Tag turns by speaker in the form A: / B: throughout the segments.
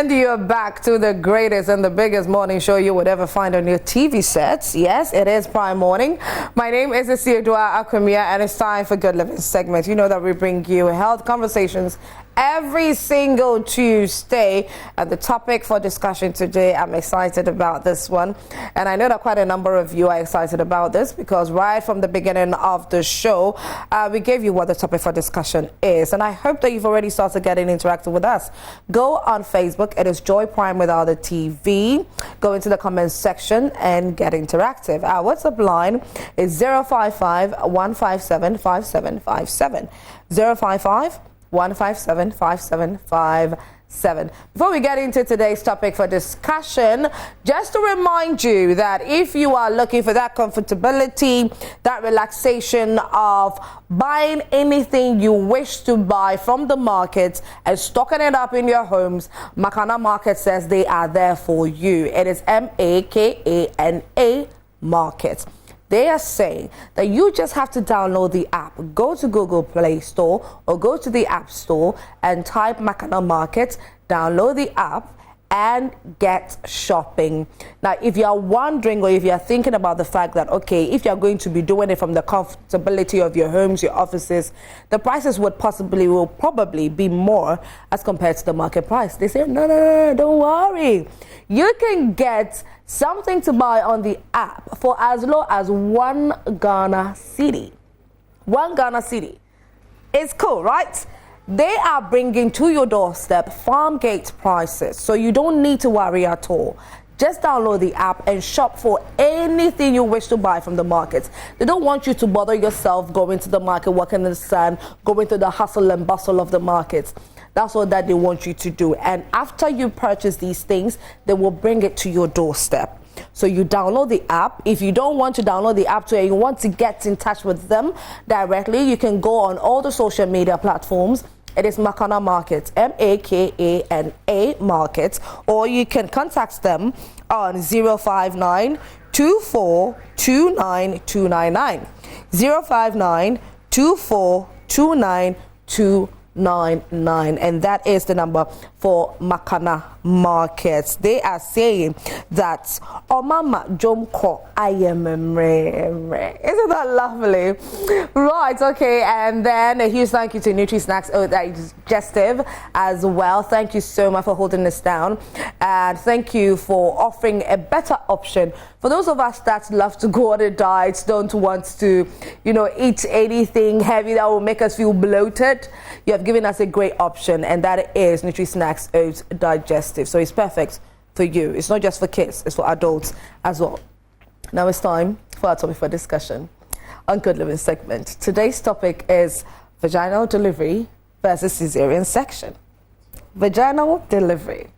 A: And you're back to the greatest and the biggest morning show you would ever find on your TV sets. Yes, it is Prime Morning. My name is Episiotomy Akwamia, and it's time for Good Living segment. You know that we bring you health conversations every single Tuesday. And the topic for discussion today, I'm excited about this one. And I know that quite a number of you are excited about this because right from the beginning of the show, we gave you what the topic for discussion is. And I hope that you've already started getting interactive with us. Go on Facebook. It is Joy Prime without the TV. Go into the comments section and get interactive. Our WhatsApp line is 055-157-5757. 055-157-5757. Before we get into today's topic for discussion, just to remind you that if you are looking for that comfortability, that relaxation of buying anything you wish to buy from the market and stocking it up in your homes, Makana Market says they are there for you. It is MAKANA Market. They are saying that you just have to download the app. Go to Google Play Store or go to the App Store and type Makana Market, download the app, and get shopping. Now, if you are wondering or if you are thinking about the fact that, okay, if you are going to be doing it from the comfortability of your homes, your offices, the prices will probably be more as compared to the market price. They say, no, don't worry. You can get something to buy on the app for as low as 1 Ghana cedi. 1 Ghana cedi. It's cool, right? They are bringing to your doorstep farm gate prices, so you don't need to worry at all. Just download the app and shop for anything you wish to buy from the market. They don't want you to bother yourself going to the market, walking in the sun, going to the hustle and bustle of the markets. That's all that they want you to do. And after you purchase these things, they will bring it to your doorstep. So you download the app. If you don't want to download the app and you want to get in touch with them directly, you can go on all the social media platforms. It is Makana Market, MAKANA Market, or you can contact them on 059-2429-299. 059-2429-299. And that is the number for Makana Markets. They are saying that Omama Jomko Ayememre. Isn't that lovely? Right, okay, and then a huge thank you to Nutri Snacks Digestive as well. Thank you so much for holding this down, and thank you for offering a better option for those of us that love to go on a diet, don't want to, eat anything heavy that will make us feel bloated. You have given us a great option, and that is Nutri Snacks Oats Digestive. So it's perfect for you. It's not just for kids, it's for adults as well. Now it's time for our topic for discussion on Good Living segment. Today's topic is vaginal delivery versus cesarean section. Vaginal delivery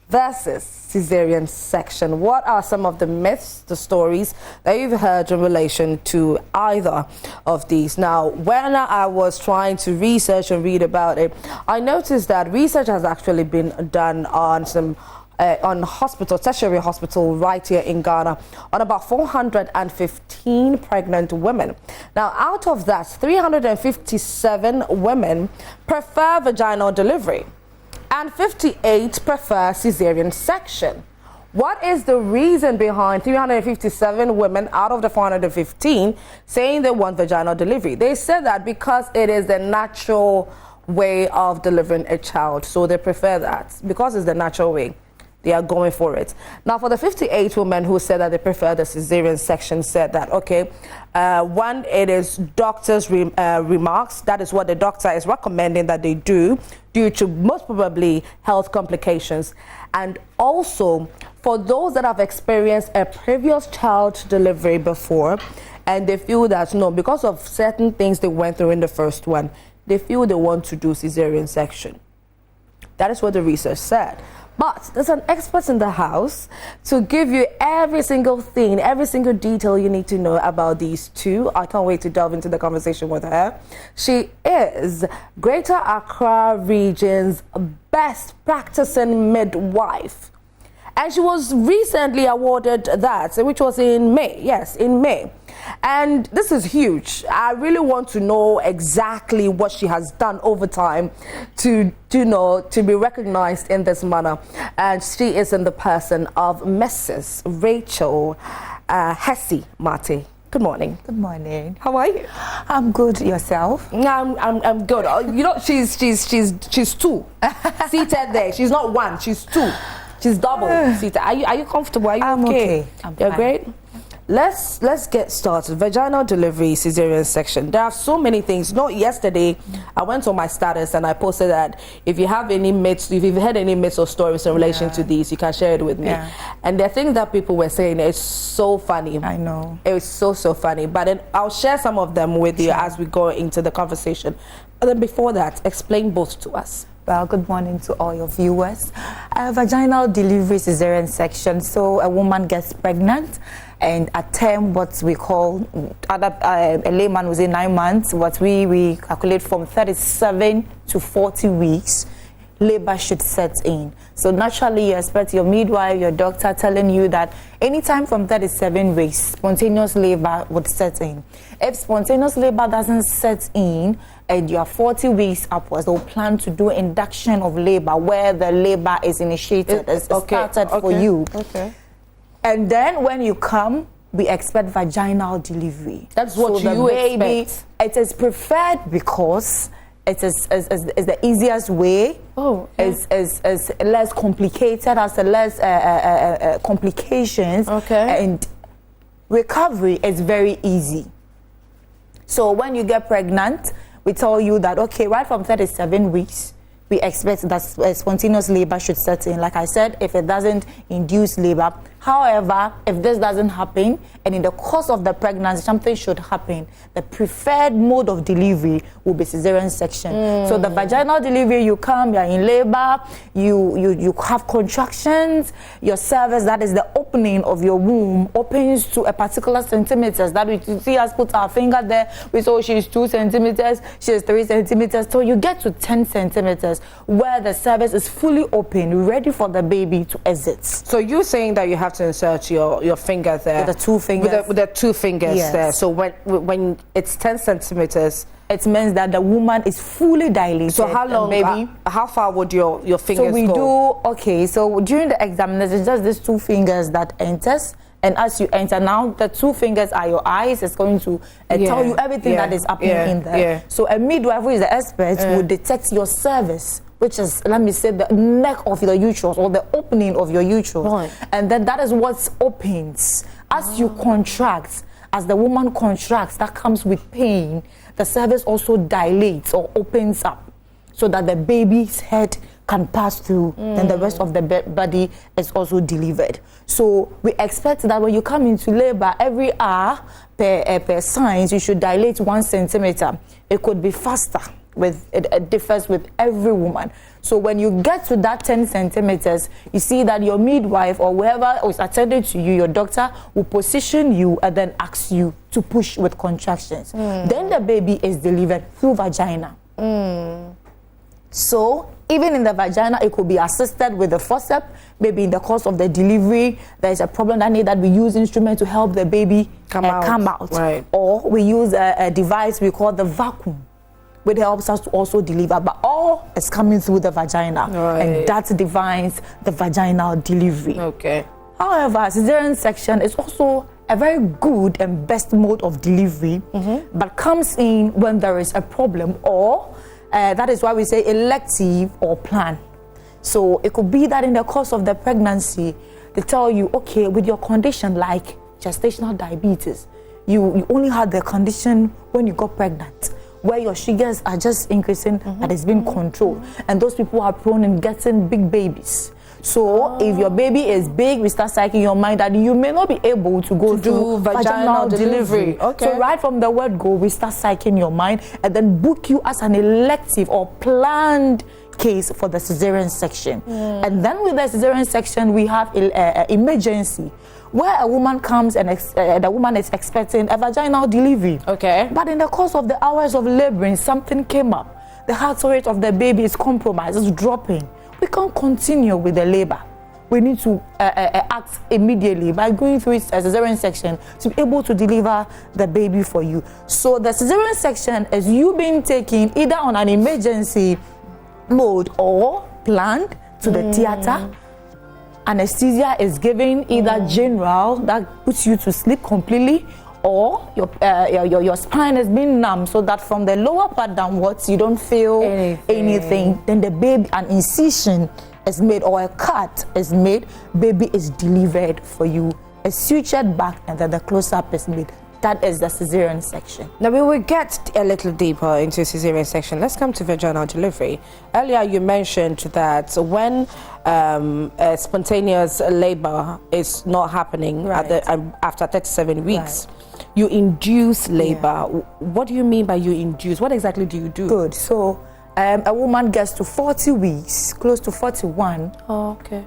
A: versus cesarean section. What are some of the myths, the stories that you've heard in relation to either of these? Now, when I was trying to research and read about it, I noticed that research has actually been done on some on tertiary hospital right here in Ghana on about 415 pregnant women. Now, out of that, 357 women prefer vaginal delivery, and 58 prefer cesarean section. What is the reason behind 357 women out of the 415 saying they want vaginal delivery? They said that because it is the natural way of delivering a child, so they prefer that. Because it's the natural way, they are going for it. Now, for the 58 women who said that they prefer the cesarean section, said that, okay, one, it is doctor's remarks. That is what the doctor is recommending that they do due to most probably health complications. And also, for those that have experienced a previous child delivery before, and they feel that, no, because of certain things they went through in the first one, they feel they want to do cesarean section. That is what the research said. But there's an expert in the house to give you every single thing, every single detail you need to know about these two. I can't wait to delve into the conversation with her. She is Greater Accra Region's best practicing midwife. And she was recently awarded that, which was in May. Yes, in May. And this is huge. I really want to know exactly what she has done over time to, you know, to be recognized in this manner. And she is in the person of Mrs. Rachel Hesse Mate. Good morning.
B: Good morning.
A: How are you?
B: I'm good. Yourself?
A: I'm good. You know, she's two seated there. She's not one. She's two. She's double seated. Are you comfortable? Are you okay? You're great. Let's get started. Vaginal delivery, cesarean section. There are so many things. Not yesterday, I went on my status and I posted that if you have any myths, if you've heard any myths or stories in relation to these, you can share it with me. And the things that people were saying, it's so funny.
B: I know.
A: It was so funny. But then I'll share some of them with you as we go into the conversation. But then before that, explain both to us.
B: Well, good morning to all your viewers. Vaginal delivery, cesarean section. So a woman gets pregnant and at term, what we call, a layman will say 9 months, what we calculate from 37 to 40 weeks, labor should set in. So naturally, you expect your midwife, your doctor telling you that anytime from 37 weeks, spontaneous labor would set in. If spontaneous labor doesn't set in, and you are 40 weeks upwards, they'll plan to do induction of labor where the labor is initiated, it's started for you. And then when you come, we expect vaginal delivery.
A: That's what you expect.
B: It is preferred because it is the easiest way. It's less complicated, has less complications. And recovery is very easy. So when you get pregnant, we tell you that, okay, right from 37 weeks, we expect that spontaneous labor should set in. Like I said, if it doesn't induce labor. However, if this doesn't happen, and in the course of the pregnancy, something should happen, the preferred mode of delivery will be cesarean section. So the vaginal delivery, you come, you're in labor, you have contractions, your cervix, that is the opening of your womb, opens to a particular centimeters. That we see us put our finger there, we saw she's 2 centimeters, she's 3 centimeters, so you get to 10 centimeters where the cervix is fully open, ready for the baby to exit.
A: So you're saying that you have to insert your finger there
B: with the 2 fingers,
A: with the 2 fingers there. So when it's 10 centimeters,
B: it means that the woman is fully dilated.
A: So how long, baby? How far would your fingers go?
B: So we do so during the examination, just these 2 fingers that enters. And as you enter now, the 2 fingers are your eyes. It's going to tell you everything that is happening in there. So a midwife, who is the expert, will detect your cervix, which is, let me say, the neck of your uterus or the opening of your uterus. And then that is what opens. As you contract, as the woman contracts, that comes with pain, the cervix also dilates or opens up so that the baby's head can pass through, and the rest of the body is also delivered. So we expect that when you come into labor, every hour per signs, you should dilate 1 centimeter. It could be faster. It differs with every woman. So when you get to that 10 centimeters, you see that your midwife or whoever is attending to you, your doctor, will position you and then ask you to push with contractions. Then the baby is delivered through vagina. So even in the vagina, it could be assisted with the forceps. Maybe in the course of the delivery, there is a problem that we use instrument to help the baby come out. Or we use a device we call the vacuum, which helps us to also deliver. But all is coming through the vagina, and that defines the vaginal delivery. However, cesarean section is also a very good and best mode of delivery, but comes in when there is a problem, or that is why we say elective or plan. So it could be that in the course of the pregnancy, they tell you, okay, with your condition like gestational diabetes, you only had the condition when you got pregnant, where your sugars are just increasing, and it's been controlled. And those people are prone in getting big babies. So if your baby is big, we start psyching your mind that you may not be able to go through vaginal delivery. So right from the word go, we start psyching your mind and then book you as an elective or planned case for the cesarean section. And then with the cesarean section, we have emergency, where a woman comes and the woman is expecting a vaginal delivery. But in the course of the hours of laboring, something came up. The heart rate of the baby is compromised, it's dropping. We can't continue with the labor. we need to act immediately by going through a cesarean section to be able to deliver the baby for you. So the cesarean section is you being taken either on an emergency mode or planned to the theater. Anesthesia is given, either general that puts you to sleep completely, or your spine has been numb so that from the lower part downwards you don't feel anything. Then the baby, an incision is made or a cut is made, baby is delivered for you, a sutured back, and then the close-up is made. That is the cesarean section.
A: Now we will get a little deeper into cesarean section. Let's come to vaginal delivery. Earlier you mentioned that when spontaneous labor is not happening after 37 weeks, you induce labor. What do you mean by you induce? What exactly do you do?
B: Good. So a woman gets to 40 weeks, close to 41.
A: Oh, okay.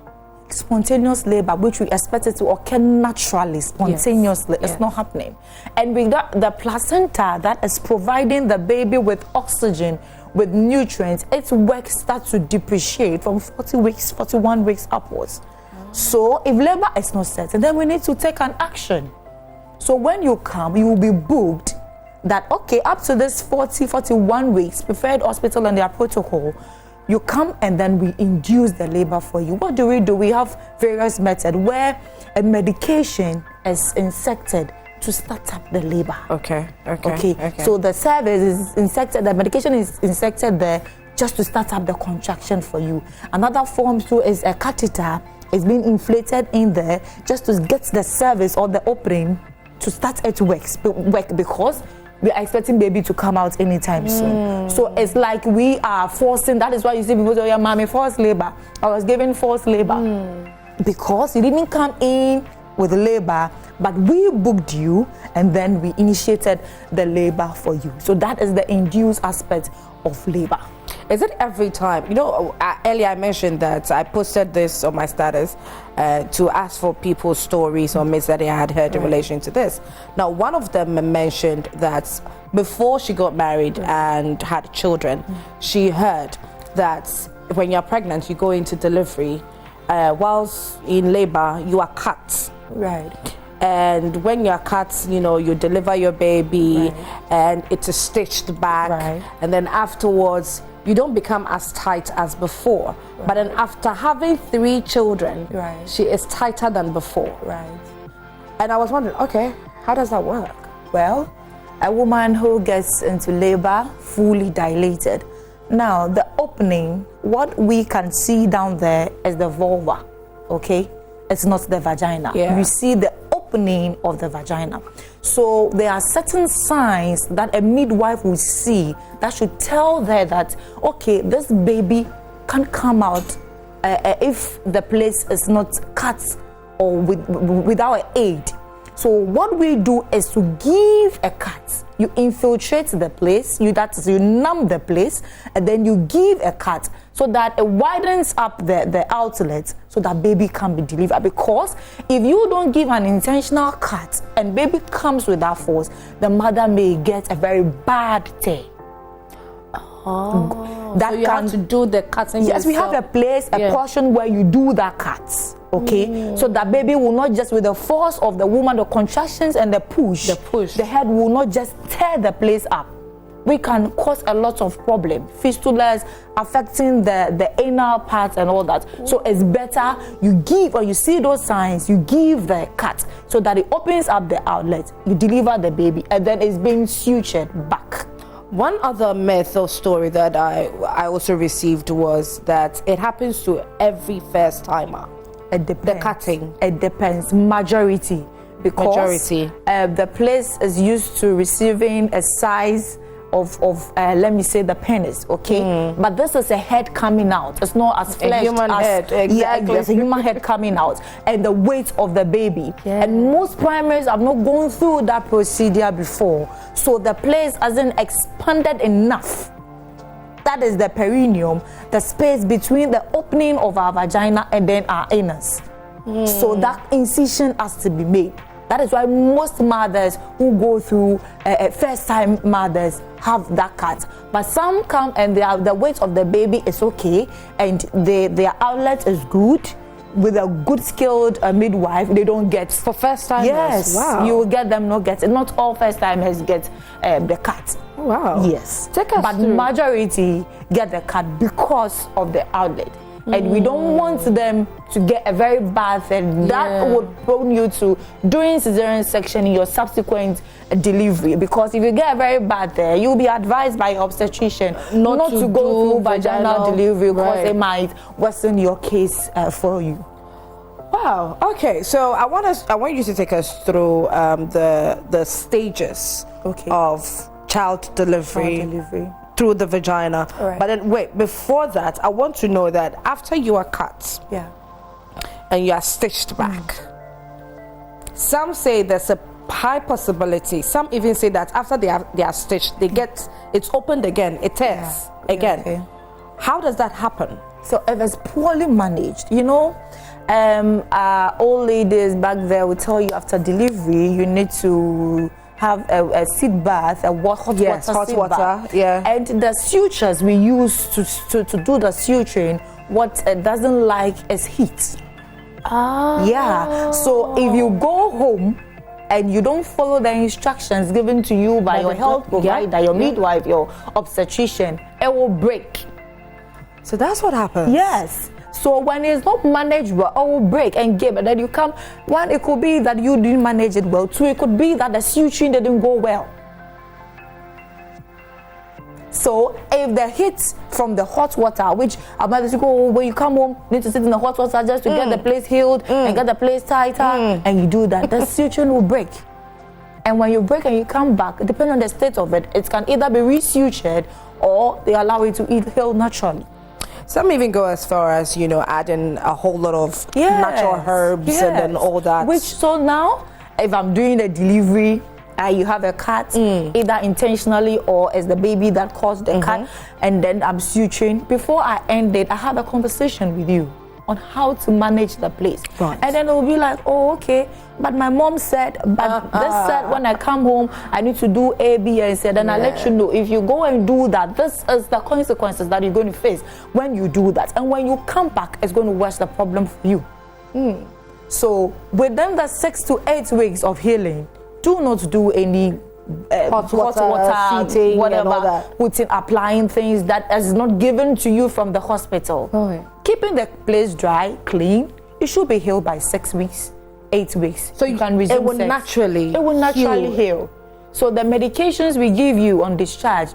B: Spontaneous labor, which we expect it to occur naturally, spontaneously, it's not happening. And with that, the placenta that is providing the baby with oxygen, with nutrients, its work starts to depreciate from 40 weeks, 41 weeks upwards. So if labor is not certain, then we need to take an action. So when you come, you will be booked that, okay, up to this 40, 41 weeks, preferred hospital and their protocol, you come and then we induce the labor for you. What do? We have various methods where a medication is injected to start up the labor. Okay. So the service is injected, the medication is injected there just to start up the contraction for you. Another form too is a catheter is being inflated in there just to get the service or the opening to start its work because we are expecting baby to come out anytime soon. So it's like we are forcing. That is why you see people say, "Yeah, mommy, forced labor." I was given forced labor because you didn't come in with labor, but we booked you and then we initiated the labor for you. So that is the induced aspect of labor.
A: Is it every time? You know, earlier I mentioned that I posted this on my status to ask for people's stories or myths that they had heard in relation to this. Now, one of them mentioned that before she got married and had children, she heard that when you're pregnant, you go into delivery, whilst in labor, you are cut.
B: Right.
A: And when you're cut, you know, you deliver your baby and it's stitched back. And then afterwards, you don't become as tight as before. But then after having 3 children, she is tighter than before. And I was wondering, okay, how does that work?
B: Well, a woman who gets into labor fully dilated. Now, the opening, what we can see down there is the vulva, okay? It's not the vagina. You see the opening of the vagina. So there are certain signs that a midwife will see that should tell her that, okay, this baby can't come out if the place is not cut or without aid. So what we do is to give a cut. You infiltrate the place, you numb the place, and then you give a cut so that it widens up the outlet so that baby can be delivered. Because if you don't give an intentional cut and baby comes with that force, the mother may get a very bad tear.
A: That so you have to do the cutting yourself.
B: We have a place, a portion where you do that cut. Okay, so that baby will not just with the force of the woman, the contractions and the push, the head will not just tear the place up. We can cause a lot of problem, fistulas affecting the anal part and all that. So it's better you give, or you see those signs, you give the cut so that it opens up the outlet, you deliver the baby, and then it's being sutured back.
A: One other myth or story that I also received was that it happens to every first timer.
B: It depends.
A: The cutting.
B: It depends. Majority. Because the place is used to receiving a size of let me say the penis, okay? But this is a head coming out. It's not as fleshed
A: a human head, exactly.
B: Yeah, there's a human head coming out, and the weight of the baby. And most primaries have not gone through that procedure before, so the place hasn't expanded enough. That is the perineum, the space between the opening of our vagina and then our anus. So that incision has to be made. That is why most mothers who go through first-time mothers have that cut. But some come and the weight of the baby is okay and their outlet is good. with a good skilled midwife, they don't get.
A: For first timers?
B: Yes.
A: Wow.
B: You will get them not get it. Not all first timers get the cut.
A: Wow.
B: Yes.
A: Take us
B: but
A: through.
B: Majority get the cut because of the outlet. And we don't want them to get a very bad thing. That would prone you to doing cesarean section in your subsequent delivery. Because if you get a very bad there, you'll be advised by your obstetrician not to go through vaginal delivery because it might worsen your case for you.
A: Wow. Okay. So I want you to take us through the stages of child delivery. Through the vagina.
B: Right.
A: But then wait, before that, I want to know that after you are cut and you are stitched back, some say there's a high possibility, some even say that after they are stitched, it's opened again, it tears again.
B: Okay.
A: How does that happen?
B: So if it's poorly managed, old ladies back there will tell you after delivery you need to have a seat bath, hot water bath. And the sutures we use to do the suturing, what it doesn't like is heat. So if you go home and you don't follow the instructions given to you by your health provider, your midwife, your obstetrician, it will break.
A: So that's what happens.
B: Yes. So when it's not managed well, it will break and give. And then you come, one, it could be that you didn't manage it well. Two, it could be that the suturing didn't go well. So if the heat from the hot water, which our mothers go, when you come home, you need to sit in the hot water just to get the place healed and get the place tighter, and you do that, the suturing will break. And when you break and you come back, depending on the state of it, it can either be resutured or they allow it to heal naturally.
A: Some even go as far as, adding a whole lot of natural herbs and then all that.
B: So now, if I'm doing a delivery, you have a cut, either intentionally or as the baby that caused the cut, and then I'm suturing. Before I end it, I have a conversation with you on how to manage the place.
A: Right.
B: And then it will be like, oh, okay, but my mom said, but this said when I come home, I need to do A, B, and C. Then I let you know, if you go and do that, this is the consequences that you're going to face when you do that. And when you come back, it's going to worse the problem for you. So within the 6 to 8 weeks of healing, do not do any hot water,
A: seating,
B: whatever, putting, applying things that is not given to you from the hospital. Keeping the place dry, clean, it should be healed by 6 weeks, 8 weeks.
A: So
B: you can resume
A: it will
B: naturally heal. So the medications we give you on discharge,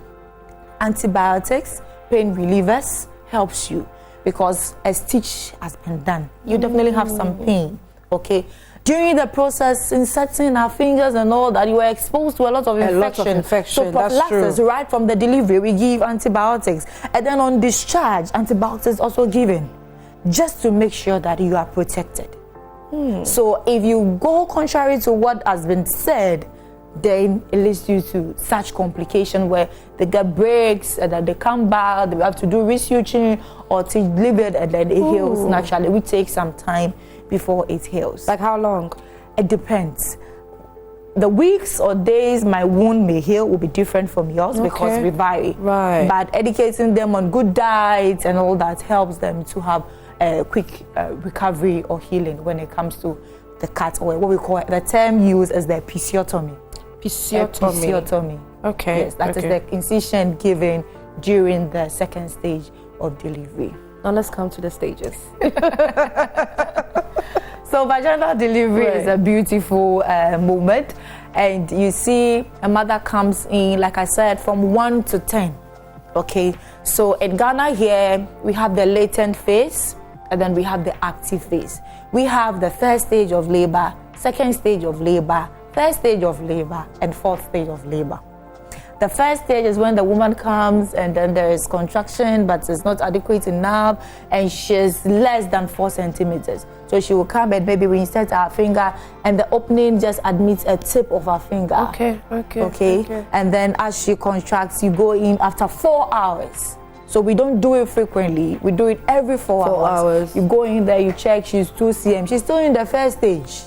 B: antibiotics, pain relievers, helps you because a stitch has been done. You definitely have some pain, okay? During the process, inserting our fingers and all that, you were exposed to a lot of infection. So prophylaxis, right from the delivery, we give antibiotics. And then on discharge, antibiotics also given, just to make sure that you are protected. So if you go contrary to what has been said, then it leads you to such complication where they get breaks and then they come back, they have to do resuturing or to leave it and then it heals naturally. We take some time before it heals.
A: Like how long?
B: It depends. The weeks or days my wound may heal will be different from yours because we vary.
A: Right.
B: But educating them on good diets and all that helps them to have a quick recovery or healing when it comes to the cut, or what we call the term used as the episiotomy. Episiotomy.
A: Okay.
B: Yes, that is the incision given during the second stage of delivery.
A: Now let's come to the stages.
B: So vaginal delivery is a beautiful moment, and you see a mother comes in, like I said, from 1 to 10. Okay, so in Ghana here we have the latent phase and then we have the active phase. We have the first stage of labor, second stage of labor, third stage of labor, and fourth stage of labor. The first stage is when the woman comes and then there is contraction, but it's not adequate enough, and she's less than 4 centimeters. So she will come and maybe we insert our finger and the opening just admits a tip of her finger. Okay. And then as she contracts, you go in after 4 hours. So we don't do it frequently. We do it every 4 hours. You go in there, you check, she's 2 cm. She's still in the first stage.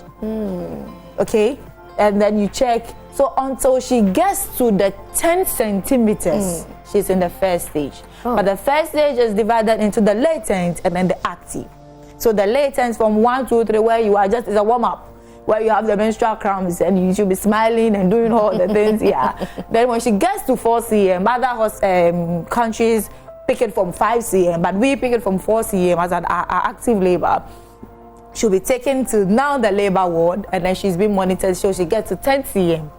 B: Okay? And then you check. So until she gets to the 10 centimeters, she's in the first stage. But the first stage is divided into the latent and then the active. So the latency from 1, 2, 3, where you are just is a warm-up, where you have the menstrual cramps and you should be smiling and doing all the things. Yeah. Then when she gets to 4 cm, other countries pick it from 5 cm, but we pick it from 4 cm as an active labor. She'll be taken to now the labor ward, and then she's been monitored, so she gets to 10 cm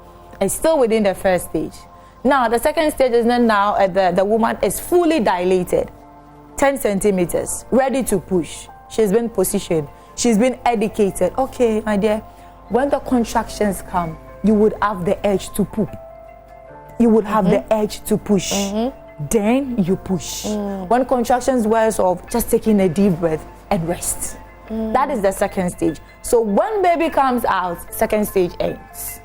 B: and still within the first stage. Now the second stage is now the woman is fully dilated, 10 centimeters, ready to push. She's been positioned, she's been educated. Okay, my dear, when the contractions come, you would have the urge to poop, you would have the urge to push. Then you push. When contractions wears off, just taking a deep breath and rest. That is the second stage. So when baby comes out, second stage ends.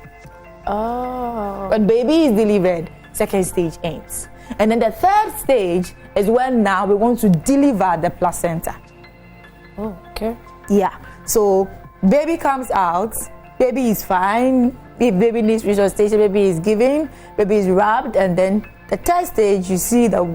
A: Oh.
B: When baby is delivered, second stage ends. And then the third stage is when now we want to deliver the placenta.
A: Oh, okay.
B: Yeah. So baby comes out, baby is fine. If baby needs resuscitation, baby is given, baby is wrapped, and then the third stage, you see the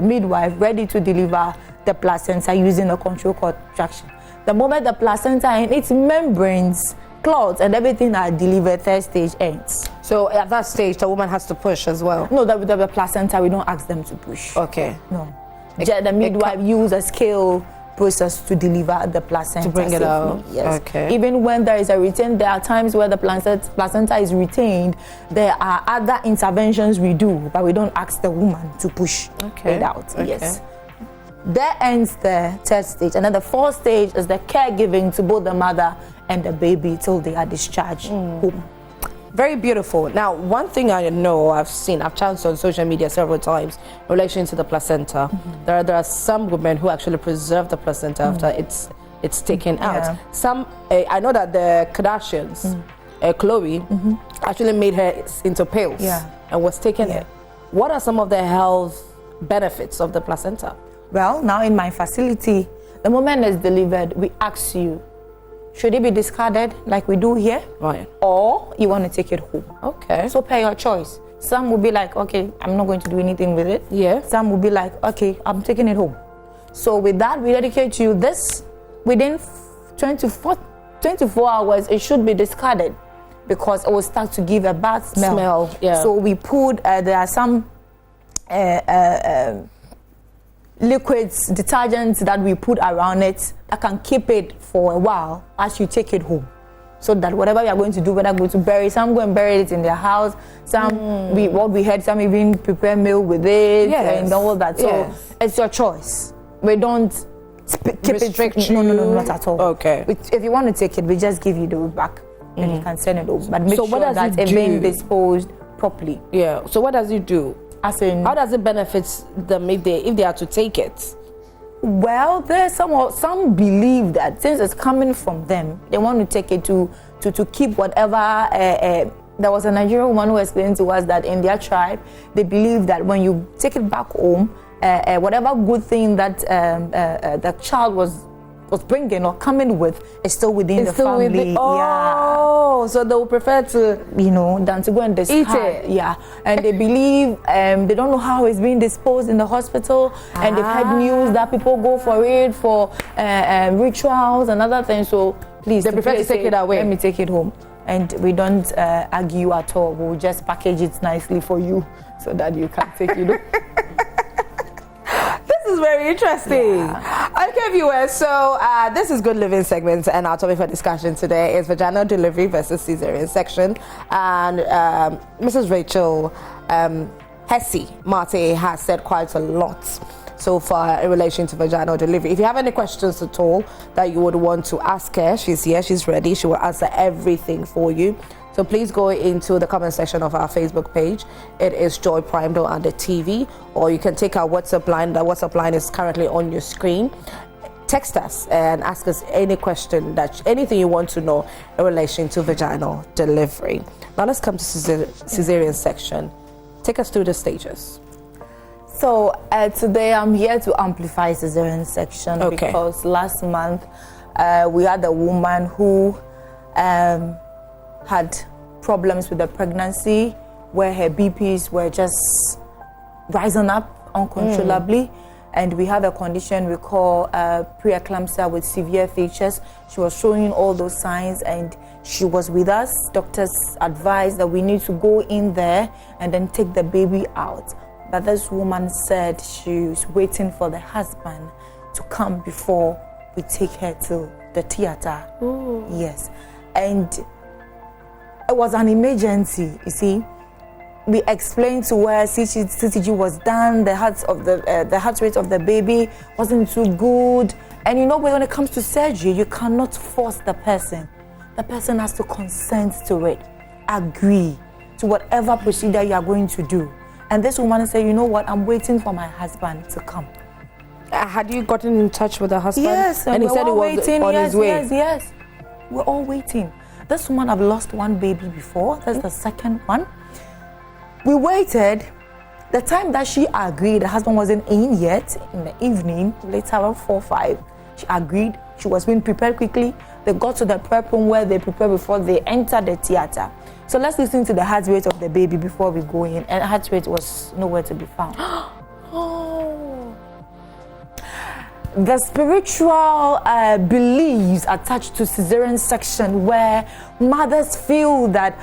B: midwife ready to deliver the placenta using a control contraction. The moment the placenta and its membranes, clots, and everything are delivered, third stage ends.
A: So at that stage, the woman has to push as well?
B: No, the placenta, we don't ask them to push.
A: Okay.
B: No. The midwife use a scale process to deliver the placenta.
A: To bring it
B: safely.
A: out.
B: Yes.
A: Okay.
B: Even when there is a retain, there are times where the placenta is retained. There are other interventions we do, but we don't ask the woman to push it out.
A: Okay.
B: Yes. There ends the third stage, and then the fourth stage is the caregiving to both the mother and the baby till they are discharged home.
A: Very beautiful. Now, one thing I know, I've chanced on social media several times in relation to the placenta. There are some women who actually preserve the placenta after it's taken out. Some, I know that the Kardashians, Chloe, actually made her into pills and was taken it. What are some of the health benefits of the placenta?
B: Well, now in my facility, the moment it's delivered, we ask you, should it be discarded like we do here?
A: Right.
B: Or you want to take it home?
A: Okay.
B: So pay your choice. Some will be like, okay, I'm not going to do anything with it.
A: Yeah.
B: Some will be like, okay, I'm taking it home. So with that, we dedicate you this. Within 24 hours, it should be discarded because it will start to give a bad smell.
A: Yeah.
B: So we put, there are some liquids, detergents that we put around it that can keep it for a while as you take it home. So that whatever you are going to do, whether go to bury, some go and bury it in their house, some what we had, some even prepare meal with it and all that. So it's your choice. We don't keep
A: restrict
B: it.
A: you.
B: No, not at all.
A: Okay.
B: If you want to take it, we just give you the back and you can send it over. But make
A: So
B: sure
A: what does
B: that
A: it
B: it's
A: do?
B: being disposed properly.
A: Yeah. So what does it do?
B: As in,
A: how does it benefit them if they are to take it?
B: Well, there's some believe that since it's coming from them, they want to take it to keep whatever. There was a Nigerian woman who explained to us that in their tribe, they believe that when you take it back home, whatever good thing that the child was bringing or coming with is still within the family.
A: So they would prefer to,
B: than to go and discard.
A: Eat it.
B: Yeah, and they believe they don't know how it's being disposed in the hospital, and they've heard news that people go for it for rituals and other things. So please,
A: they prefer to take it away.
B: Let me take it home, and we don't argue at all. We'll just package it nicely for you so that you can take it.
A: This is very interesting. Okay, viewers, so this is Good Living segment, and our topic for discussion today is vaginal delivery versus Caesarean section. And Mrs. Rachel Hesse Marte has said quite a lot so far in relation to vaginal delivery. If you have any questions at all that you would want to ask her, she's here, she's ready, she will answer everything for you. So please go into the comment section of our Facebook page. It is Joy Primedale under TV, or you can take our WhatsApp line. The WhatsApp line is currently on your screen. Text us and ask us any question, anything you want to know in relation to vaginal delivery. Now let's come to Caesarean section. Take us through the stages.
B: So today I'm here to amplify Caesarean section because last month we had a woman who had problems with the pregnancy where her BPs were just rising up uncontrollably. and we have a condition we call preeclampsia with severe features. She was showing all those signs, and she was with us. Doctors advised that we need to go in there and then take the baby out. But this woman said she's waiting for the husband to come before we take her to the theater.
A: Ooh.
B: Yes. And it was an emergency, you see. We explained to her CCG was done, the heart rate of the baby wasn't too good. And you know, when it comes to surgery, you cannot force the person. The person has to consent to it, agree to whatever procedure you are going to do. And this woman said, you know what, I'm waiting for my husband to come.
A: Had you gotten in touch with her husband?
B: Yes,
A: and he said he was
B: waiting.
A: on his way.
B: Yes. We're all waiting. This woman have lost one baby before. That's the second one. We waited. The time that she agreed, the husband wasn't in yet. In the evening, later around 4 or 5, she agreed. She was being prepared quickly. They got to the prep room where they prepare before they enter the theater. So let's listen to the heart rate of the baby before we go in. And heart rate was nowhere to be found.
A: Oh.
B: The spiritual beliefs attached to cesarean section, where mothers feel that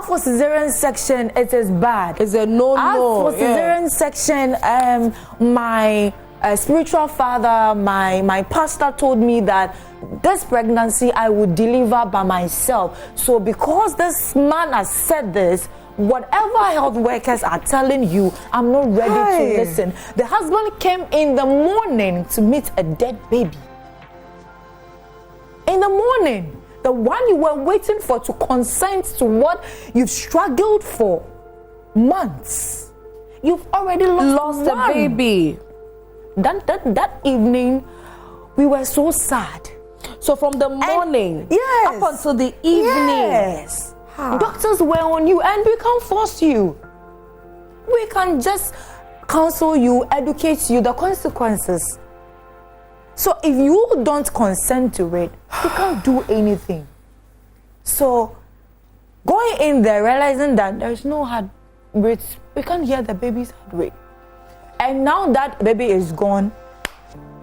B: for cesarean section it is bad.
A: It's a no-no.
B: For cesarean section, my spiritual father, my pastor told me that this pregnancy I would deliver by myself. So because this man has said this, whatever health workers are telling you, I'm not ready to listen. The husband came in the morning to meet a dead baby. In the morning, the one you were waiting for to consent to what you've struggled for months. You've already lost
A: the baby.
B: That evening, we were so sad.
A: So from the morning up until the evening.
B: Yes. Doctors were on you, and we can't force you. We can just counsel you, educate you, the consequences. So if you don't consent to it, you can't do anything. So going in there, realizing that there's no heart rate, we can't hear the baby's heart rate. And now that baby is gone,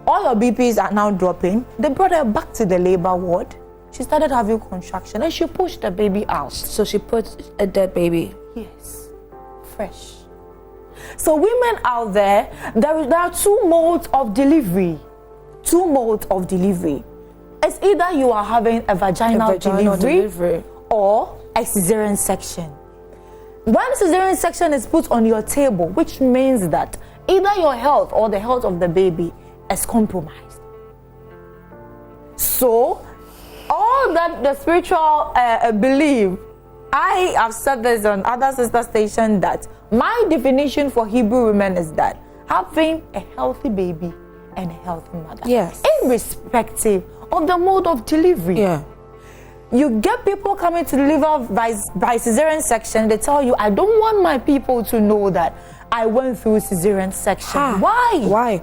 B: all your BPs are now dropping. They brought her back to the labor ward. She started having contraction and she pushed the baby out.
A: So she put a dead baby?
B: Yes, fresh. So women out there, there are 2 modes of delivery. 2 modes of delivery. It's either you are having a vaginal delivery or a cesarean section. When cesarean section is put on your table, which means that either your health or the health of the baby is compromised. So, all that the spiritual believe, I have said this on other sister stations, that my definition for Hebrew women is that having a healthy baby and a healthy mother.
A: Yes.
B: Irrespective of the mode of delivery.
A: Yeah.
B: You get people coming to deliver by cesarean section, they tell you, I don't want my people to know that I went through cesarean section. Why?
A: Why?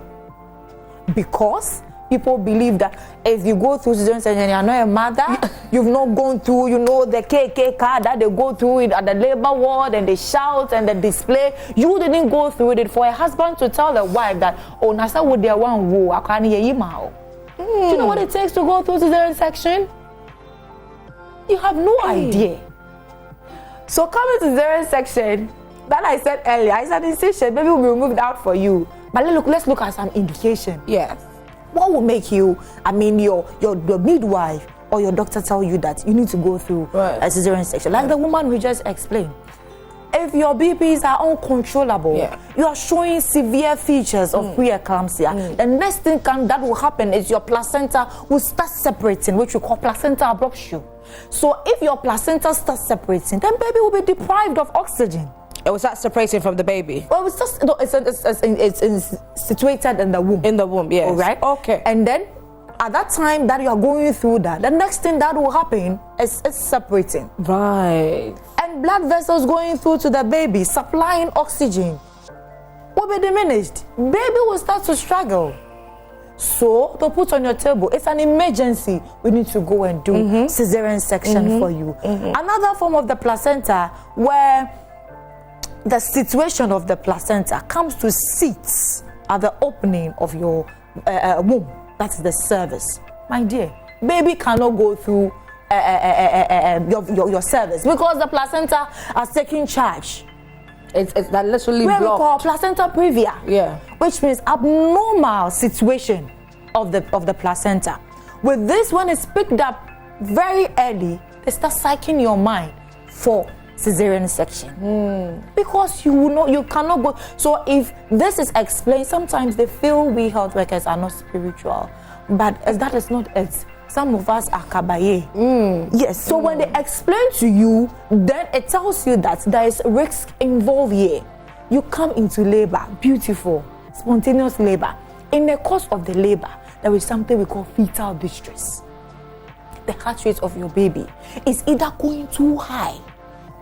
B: Because people believe that if you go through cesarean section and you're not a mother, you've not gone through, you know, the KK card that they go through it at the labor ward and they shout and the display. You didn't go through it. For a husband to tell the wife that, oh, Nasa would there one woo, I can't hear you now. Do you know what it takes to go through cesarean section? You have no idea. So coming to cesarean section, that I said earlier, it's an incision, maybe will be removed out for you. But let's look at some indication.
A: Yes.
B: What will make you, your midwife or your doctor tell you that you need to go through a cesarean section? Like the woman we just explained. If your BPs are uncontrollable, you are showing severe features of preeclampsia, the next thing that will happen is your placenta will start separating, which we call placenta abruptio. So if your placenta starts separating, then baby will be deprived of oxygen.
A: It was that separating from the baby?
B: Well, it's just it's situated in the womb.
A: In the womb, yes.
B: All right.
A: Okay.
B: And then at that time that you are going through that, the next thing that will happen is it's separating.
A: Right.
B: And blood vessels going through to the baby, supplying oxygen, will be diminished. Baby will start to struggle. So to put on your table, it's an emergency. We need to go and do cesarean section for you. Another form of the placenta where the situation of the placenta comes to sit at the opening of your womb. That's the cervix. My dear, baby cannot go through your cervix because the placenta has taken charge.
A: It's that literally
B: where
A: blocked.
B: we call placenta previa.
A: Yeah.
B: Which means abnormal situation of the placenta. With this, when it's picked up very early, they start psyching your mind for cesarean section. Because you cannot go. So if this is explained, sometimes they feel we health workers are not spiritual, but that is not it. Some of us are kabaye. Yes. So when they explain to you, then it tells you that there is risk involved here. You come into labor, beautiful, spontaneous labor. In the course of the labor, there is something we call fetal distress. The heart rate of your baby is either going too high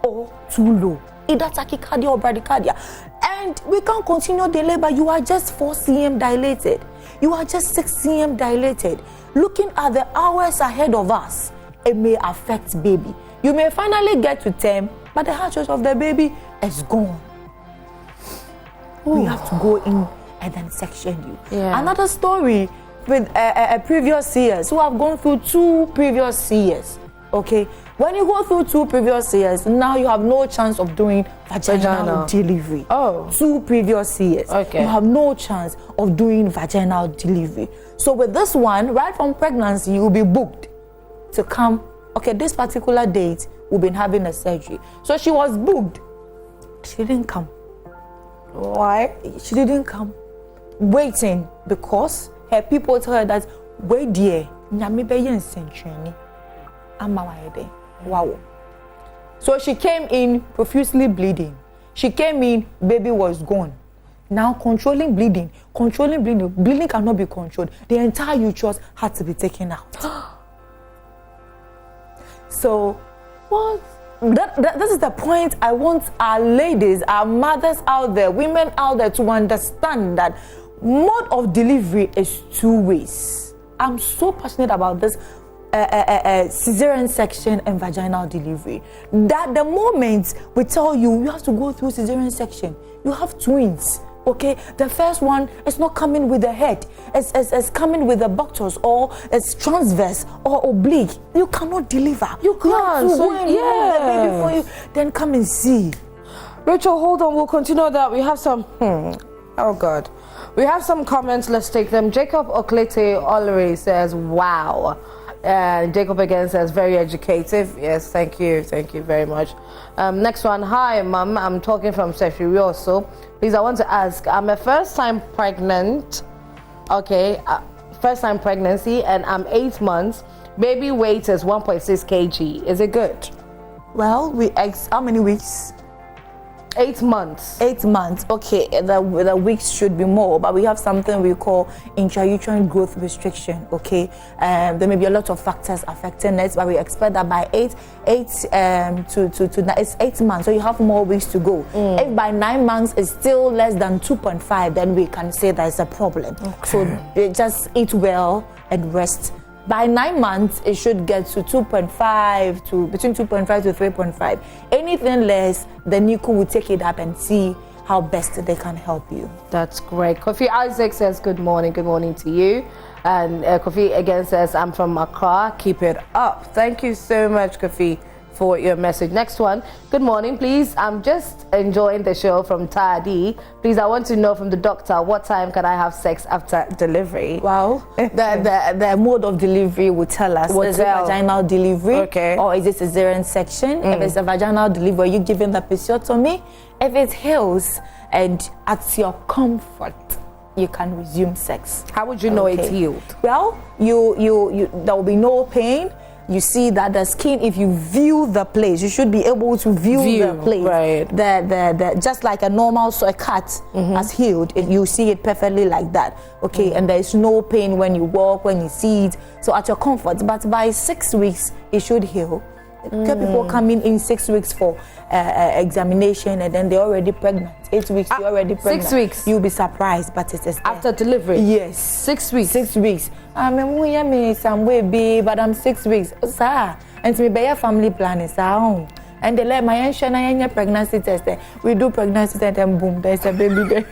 B: or too low, either tachycardia or bradycardia. And we can't continue the labor. You are just 4 cm dilated. You are just 6 cm dilated. Looking at the hours ahead of us, it may affect baby. You may finally get to term, but the heart rate of the baby is gone. We have to go in and then section you. Yeah. Another story with a previous years who have gone through 2 previous years. Okay, when you go through 2 previous years, now you have no chance of doing vaginal delivery. 2 previous years. Okay. You have no chance of doing vaginal delivery. So with this one, right from pregnancy, you will be booked to come. Okay, this particular date, we've been having a surgery. So she was booked. She didn't come. Why? She didn't come. Waiting because her people tell her that, wait dear, wow. So she came in profusely bleeding. She came in, baby was gone. Now controlling bleeding cannot be controlled. The entire uterus had to be taken out. So what? This is the point I want our ladies, our mothers out there, women out there to understand that mode of delivery is 2 ways. I'm so passionate about this cesarean section and vaginal delivery. That the moment we tell you have to go through cesarean section, you have twins. Okay, the first one is not coming with the head, it's coming with the buttocks, or it's transverse or oblique. You cannot deliver. You can't. So the baby for you, then come and see.
A: Rachel, hold on. We'll continue that. We have some. Oh God, we have some comments. Let's take them. Jacob Oklete Ollery says, "Wow." And Jacob again says, very educative. Yes, thank you very much. Next one. Hi mom, I'm talking from Sefiri also. Please, I want to ask, I'm a first-time pregnant. Okay, first-time pregnancy, and I'm 8 months. Baby weight is 1.6 kg. Is it good?
B: Well, how many weeks?
A: 8 months.
B: 8 months. Okay, the weeks should be more, but we have something we call intrauterine growth restriction. Okay, there may be a lot of factors affecting it, but we expect that by 8 it's 8 months, so you have more weeks to go. If by 9 months it's still less than 2.5, then we can say there's a problem. Okay. So just eat well and rest. By 9 months, it should get to between 2.5 to 3.5. Anything less, the NICU will take it up and see how best they can help you.
A: That's great. Kofi Isaac says, good morning to you. And Kofi again says, I'm from Accra, keep it up. Thank you so much, Kofi, for your message. Next one. Good morning, please. I'm just enjoying the show from Tadi. Please, I want to know from the doctor, what time can I have sex after delivery?
B: Wow. the mode of delivery will tell us. Is it vaginal delivery? Or is it cesarean section? If it's a vaginal delivery, you giving the episiotomy. If it heals and at your comfort, you can resume sex.
A: How would you know it's healed?
B: Well, you there will be no pain. You see that the skin, if you view the place, you should be able to view the place.
A: Right.
B: The just like a normal a cut has healed, you see it perfectly like that. Okay, and there is no pain when you walk, when you see it. So at your comfort. But by 6 weeks, it should heal. People coming in 6 weeks for examination, and then they're already pregnant. 8 weeks, you're already pregnant.
A: 6 weeks.
B: You'll be surprised, but it is
A: after delivery.
B: Yes.
A: 6 weeks.
B: 6 weeks. I mean, some way be, but I'm 6 weeks. Sir, and to me, be a family planning, sir. And they let my pregnancy test. We do pregnancy test, and boom, there's a baby there.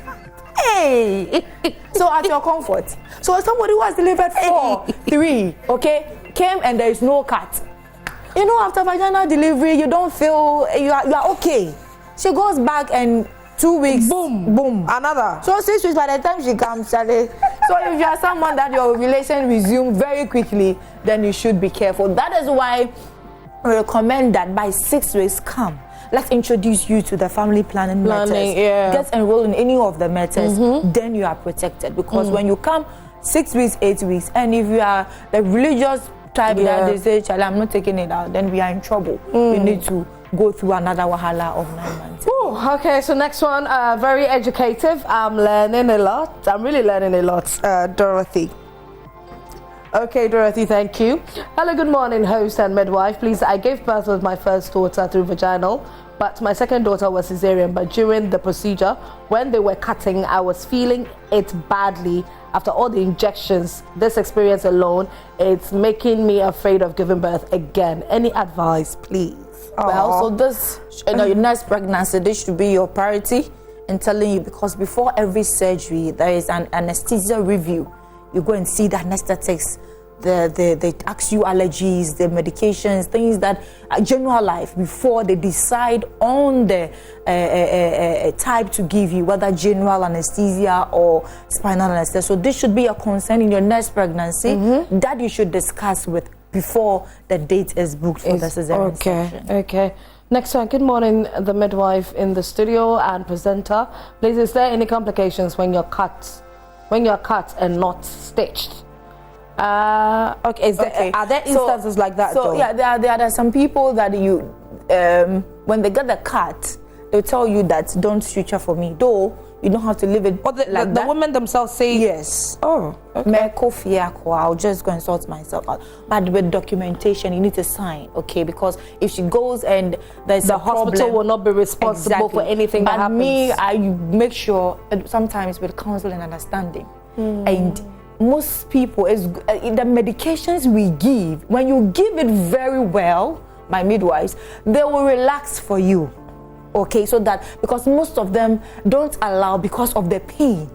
B: Hey! So at your comfort. So somebody who has delivered 4, 3, okay, came and there is no cut. You know, after vaginal delivery, you don't feel, you are okay. She goes back and 2 weeks, boom, another. So 6 weeks by the time she comes, Charlie. So if you are someone that your relation resumes very quickly, then you should be careful. That is why we recommend that by 6 weeks, come. Let's introduce you to the family planning methods.
A: Yeah.
B: Get enrolled in any of the methods, then you are protected. Because when you come 6 weeks, 8 weeks, and if you are the religious type that they say, Charlie, I'm not taking it out, then we are in trouble. We need to go through another wahala of 9 months.
A: Ooh, okay, so next one, very educative. I'm learning a lot. I'm really learning a lot, Dorothy. Okay, Dorothy, thank you. Hello, good morning, host and midwife. Please, I gave birth with my first daughter through vaginal, but my second daughter was cesarean. But during the procedure, when they were cutting, I was feeling it badly after all the injections. This experience alone, it's making me afraid of giving birth again. Any advice, please?
B: Well, so this, your next pregnancy, this should be your priority in telling you, because before every surgery, there is an anesthesia review. You go and see the anesthetics, they ask you allergies, the medications, things that general life before they decide on the type to give you, whether general anesthesia or spinal anesthesia. So this should be a concern in your next pregnancy that you should discuss with before the date is booked for the cesarean section.
A: Okay. Next one. Good morning, the midwife in the studio and presenter. Please, is there any complications when you're cut and not stitched? Okay. Are there instances like that?
B: So yeah, there are some people that you when they get the cut, they'll tell you that don't suture for me, though you don't have to leave it.
A: But the women themselves say
B: yes.
A: Oh, okay.
B: I'll just go and sort myself out. But with documentation, you need to sign, okay? Because if she goes and there's
A: the hospital will not be responsible for anything that happens.
B: Me, I make sure sometimes with counsel and understanding. And most people, the medications we give, when you give it very well, my midwives, they will relax for you. Okay, so that, because most of them don't allow because of the pain.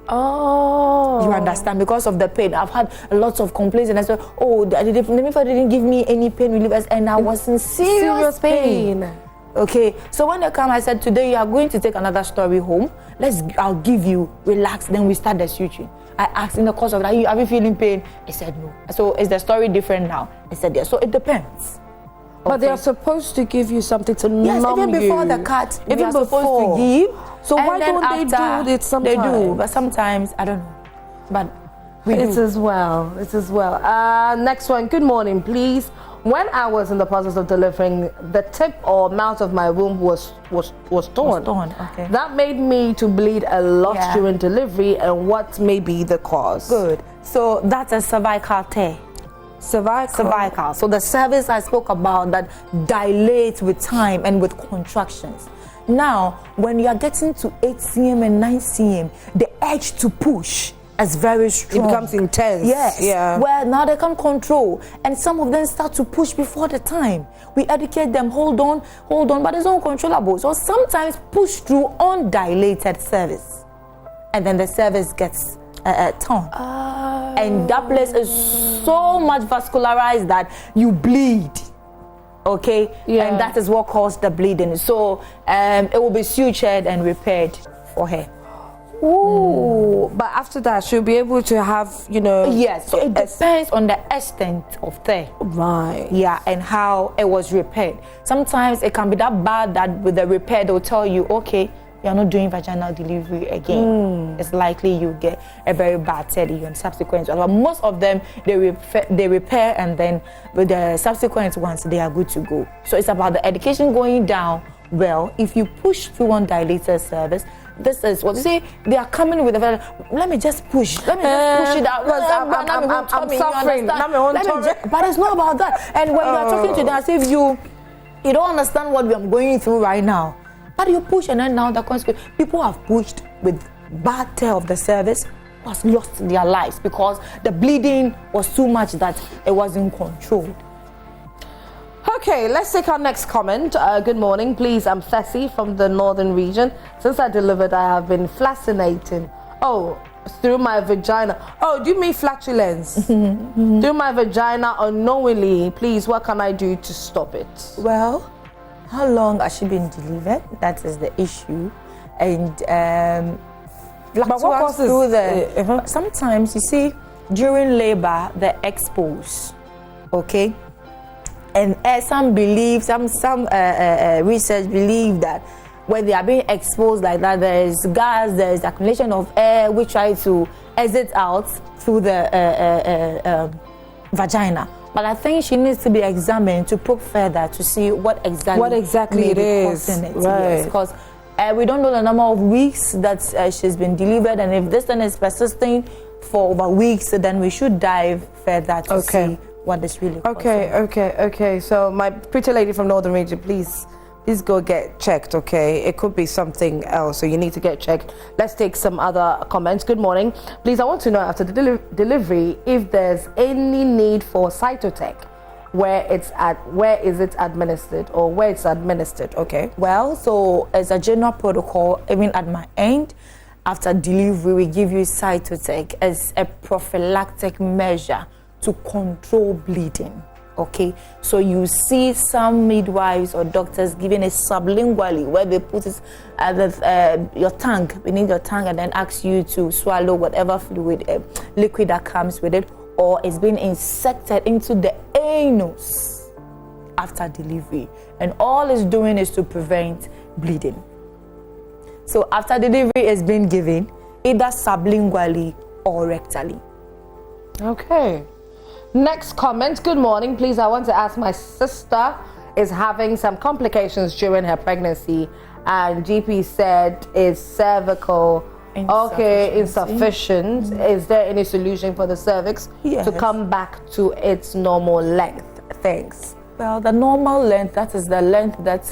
A: Oh.
B: You understand? Because of the pain. I've had lots of complaints and I said, oh, the midwife didn't give me any pain relievers, and I was in serious pain. Okay, so when they come, I said, today you are going to take another story home. I'll give you, relax, then we start the suturing. I asked in the course of that, are you feeling pain? He said no. So is the story different now? I said yes. So it depends.
A: But they are supposed to give you something to numb you.
B: Yes, even before the cut,
A: even before.
B: Supposed to give.
A: So why don't they do it sometimes?
B: They do, but sometimes, I don't know. But we
A: do. As well. Next one. Good morning, please. When I was in the process of delivering, the tip or mouth of my womb was torn.
B: Okay.
A: That made me to bleed a lot during delivery, and what may be the cause?
B: Good. So that's a cervical tear. Cervical. So the cervix I spoke about that dilates with time and with contractions. Now, when you are getting to 8 cm and 9 cm, the urge to push is very strong.
A: It becomes intense.
B: Yes.
A: Yeah.
B: Well, now they can't control, and some of them start to push before the time. We educate them, hold on, but it's uncontrollable. So sometimes push through undilated cervix, and then the cervix gets torn. And that place is so much vascularized that you bleed. Okay? Yeah. And that is what caused the bleeding. So it will be sutured and repaired for her.
A: Ooh. But after that, she'll be able to have,
B: Yes. So it depends on the extent of tear.
A: Right.
B: Yeah, and how it was repaired. Sometimes it can be that bad that with the repair, they'll tell you, okay, you're not doing vaginal delivery again. It's likely you get a very bad teddy and subsequent. But most of them, they repair, and then with the subsequent ones, they are good to go. So it's about the education going down well. If you push through undilated cervix, this is what you say. They are coming with a let me just push. Let me just push it out.
A: I'm suffering.
B: But it's not about that. And when you are talking to them, as if you don't understand what I'm going through right now. But you push, and then now the consequence. People have pushed with bad tear of the cervix, was lost their lives because the bleeding was too much that it wasn't controlled.
A: Okay, let's take our next comment. Good morning, please. I'm Thessie from the northern region. Since I delivered, I have been flaccinating. Oh, through my vagina. Oh, do you mean flatulence? Through my vagina unknowingly. Please, what can I do to stop it?
B: Well, how long has she been delivered? That is the issue. And
A: but what causes
B: through the sometimes you see during labor they're exposed, okay, and some believe some research believe that when they are being exposed like that, there is gas, there is accumulation of air which try to exit out through the vagina. But I think she needs to be examined to probe further to see what exactly
A: it is.
B: Right. Yes, because we don't know the number of weeks that she's been delivered, and if this thing is persisting for over weeks, then we should dive further to see what is really causing.
A: Okay. So my pretty lady from Northern Region, please go get checked, okay? It could be something else, so you need to get checked. Let's take some other comments. Good morning. Please, I want to know after the delivery if there's any need for cytotech. Where is it administered, or where it's administered? Okay.
B: Well, so as a general protocol, even at my end, after delivery, we give you cytotech as a prophylactic measure to control bleeding. Okay, so you see some midwives or doctors giving it sublingually, where they put it at your tongue, beneath your tongue, and then ask you to swallow whatever fluid, liquid that comes with it, or it's being injected into the anus after delivery, and all it's doing is to prevent bleeding. So after delivery is being given either sublingually or rectally.
A: Okay. Next comment. Good morning, please. I want to ask, my sister is having some complications during her pregnancy, and GP said is cervical insufficient. Is there any solution for the cervix to come back to its normal length? Thanks.
B: Well, the normal length, that is the length that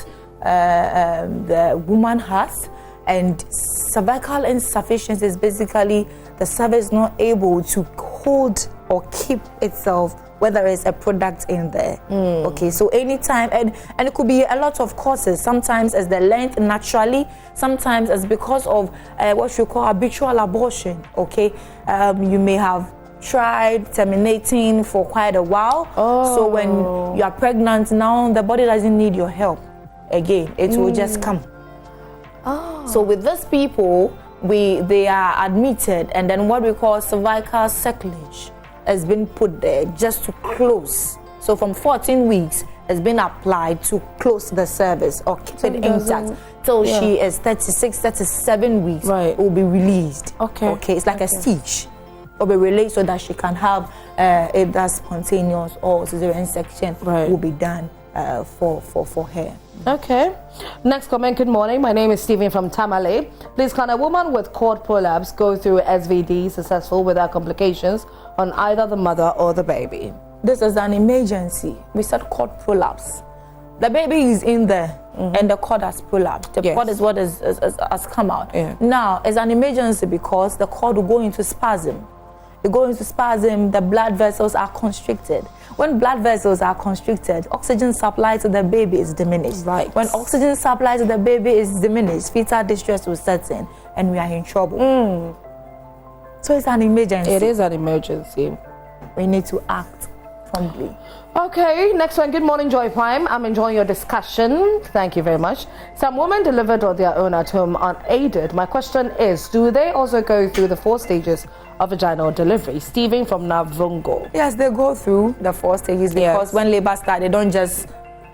B: the woman has, and cervical insufficiency is basically the cervix not able to hold or keep itself, whether it's a product in there. Okay, so anytime, and it could be a lot of causes. Sometimes it's the length naturally, sometimes it's because of what you call habitual abortion. Okay, you may have tried terminating for quite a while. So when you are pregnant now, the body doesn't need your help again, it will just come. So with these people, they are admitted, and then what we call cervical circlage has been put there just to close. So from 14 weeks has been applied to close the cervix or keep it intact till she is 36, 37 weeks. It will be released. Okay, it's like a stitch. Will be released so that she can have either spontaneous or cesarean section will be done for her.
A: Okay. Next comment. Good morning. My name is Stephen from Tamale. Please, can a woman with cord prolapse go through SVD successful without complications on either the mother or the baby?
B: This is an emergency. We said cord prolapse. The baby is in there and the cord has prolapsed. The cord is what has come out. Now, it's an emergency because the cord will go into spasm. You go into spasm, the blood vessels are constricted. When blood vessels are constricted, oxygen supply to the baby is diminished. When oxygen supply to the baby is diminished, fetal distress will set in and we are in trouble. So it's an emergency.
A: It is an emergency.
B: We need to act promptly.
A: Okay, next one. Good morning, Joy Prime. I'm enjoying your discussion. Thank you very much. Some women delivered on their own at home unaided. My question is, do they also go through the 4 stages of vaginal delivery? Stephen from Navrongo.
B: Yes, they go through the 4 stages because when labor starts,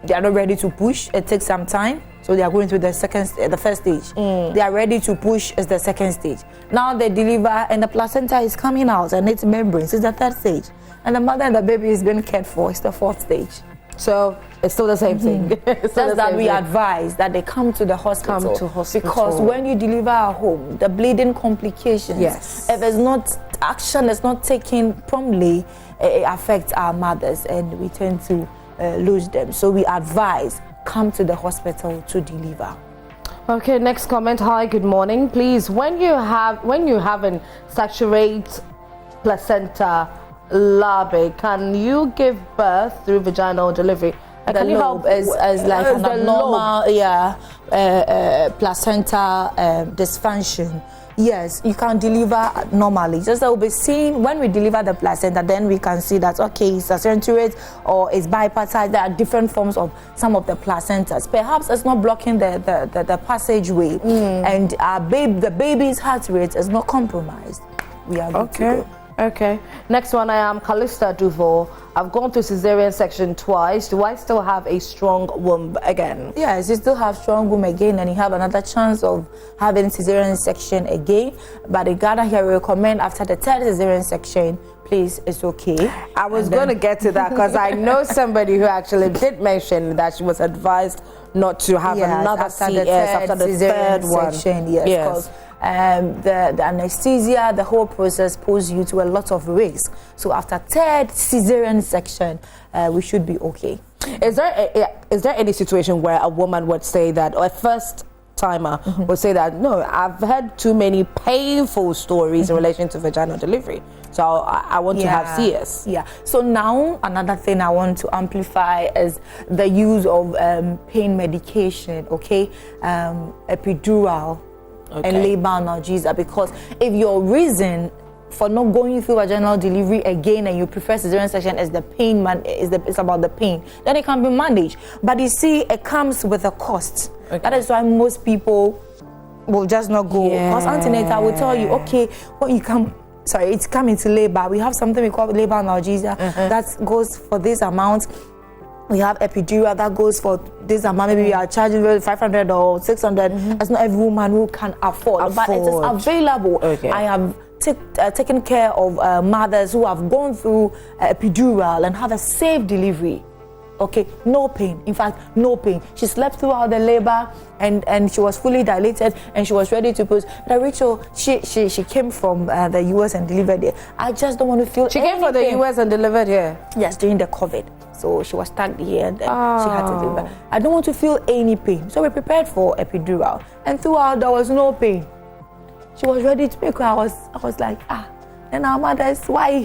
B: they are not ready to push. It takes some time. So they are going through the first stage. They are ready to push is the second stage. Now they deliver and the placenta is coming out and its membranes is the 3rd stage. And the mother and the baby is being cared for. It's the 4th stage.
A: So it's still the same thing.
B: That's that we advise that they come to the hospital. Because when you deliver at home, the bleeding complications, if it's not action is not taken promptly, it affects our mothers and we tend to lose them. So we advise come to the hospital to deliver.
A: Okay, next comment. Hi, good morning. Please, when you have an saturate placenta larvae, can you give birth through vaginal delivery
B: The lobe is like an abnormal, placenta dysfunction. Yes, you can deliver normally. Just that we'll be seeing when we deliver the placenta, then we can see that, okay, it's accentuate or it's bipartite. There are different forms of some of the placentas. Perhaps it's not blocking the passageway, and the baby's heart rate is not compromised. We are good to go.
A: Okay. Next one, I am Callista Duval. I've gone through cesarean section twice. Do I still have a strong womb again?
B: Yes, you still have strong womb again, and you have another chance of having cesarean section again. But the Ghana here recommend after the third cesarean section, please, it's okay.
A: I was going to get to that because I know somebody who actually did mention that she was advised not to have another CS after the third one.
B: Section, yes. The anesthesia, the whole process poses you to a lot of risk. So after third cesarean section, we should be okay.
A: Is there any situation where a woman would say that, or a first timer would say that, no, I've heard too many painful stories in relation to vaginal delivery, so I want to have CS?
B: Yeah. So now another thing I want to amplify is the use of pain medication. Okay, epidural. And labor analgesia, because if your reason for not going through vaginal delivery again and you prefer cesarean section is the pain, it's about the pain, then it can be managed. But you see, it comes with a cost. That is why most people will just not go. Because antenatal will tell you, okay, when you come, it's coming to labor, we have something we call labor analgesia that goes for this amount. We have epidural that goes for this amount. Maybe we are charging 500 or 600. That's not every woman who can afford. But it is available. I have taken care of mothers who have gone through epidural and have a safe delivery. Okay, no pain. In fact, no pain. She slept throughout the labor and she was fully dilated and she was ready to push. But Rachel, she came from the US and delivered there. I just don't want to feel.
A: She came from the US and delivered here?
B: Yes, during the COVID. So she was tagged here and then she had to deliver. I don't want to feel any pain. So we prepared for epidural. And throughout there was no pain. She was ready to make her. I was like, and our mothers, why?